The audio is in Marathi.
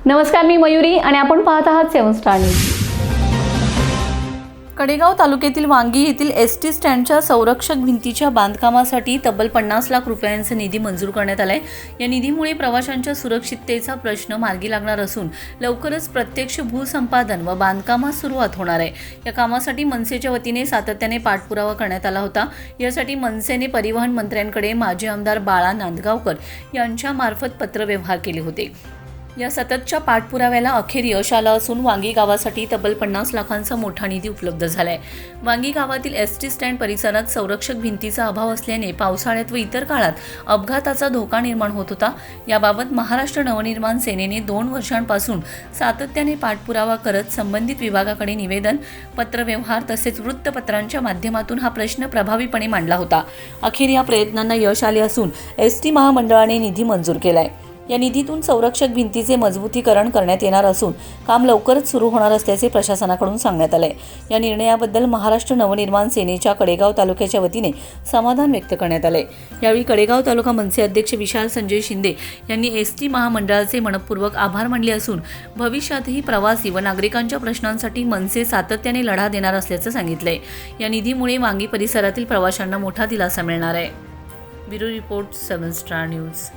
नमस्कार, मी मयुरी आणि आपण पाहत आहात 7 स्टार न्यूज। कडेगाव तालुक्यातील वांगी येथील एसटी स्टँडच्या संरक्षक भिंतीच्या बांधकामासाठी तब्बल 50 लाख रुपयांचा निधी मंजूर करण्यात आलाय। या निधीमुळे प्रवाशांच्या सुरक्षिततेचा प्रश्न मार्गी लागणार असून लवकरच प्रत्यक्ष भूसंपादन व कामास सुरुवात होणार आहे। या कामासाठी मनसेच्या वतीने सातत्याने पाठपुरावा करण्यात आला होता। यासाठी मनसेने परिवहन मंत्र्यांकडे माजी आमदार बाळा नांदगावकर यांच्या मार्फत पत्रव्यवहार केले होते। या सततच्या पाठपुराव्याला अखेर यश आलं असून वांगी गावासाठी तब्बल 50 लाखांचा मोठा निधी उपलब्ध झालाय। वांगी गावातील एसटी स्टँड परिसरात संरक्षक भिंतीचा अभाव असल्याने पावसाळ्यात व इतर काळात अपघाताचा धोका निर्माण होत होता। याबाबत महाराष्ट्र नवनिर्माण सेनेने 2 वर्षांपासून सातत्याने पाठपुरावा करत संबंधित विभागाकडे निवेदन, पत्रव्यवहार तसेच वृत्तपत्रांच्या माध्यमातून हा प्रश्न प्रभावीपणे मांडला होता। अखेर या प्रयत्नांना यश आले असून एसटी महामंडळाने निधी मंजूर केलाय। या निधीतून संरक्षक भिंतीचे मजबूतीकरण करण्यात येणार असून काम लवकरच सुरू होणार असल्याचे प्रशासनाकडून सांगण्यात आले। या निर्णयाबद्दल महाराष्ट्र नवनिर्माण सेनेच्या कडेगाव तालुक्याच्या वतीने समाधान व्यक्त करण्यात आले। यावेळी कडेगाव तालुका मनसे अध्यक्ष विशाल संजय शिंदे यांनी एसटी महामंडळाचे मनपूर्वक आभार मानले असून भविष्यातही प्रवासी व नागरिकांच्या प्रश्नांसाठी मनसे सातत्याने लढा देणार असल्याचे सांगितले। या निधीमुळे वांगी परिसरातील प्रवाशांना मोठा दिलासा मिळणार आहे। Bureau report 7 star news.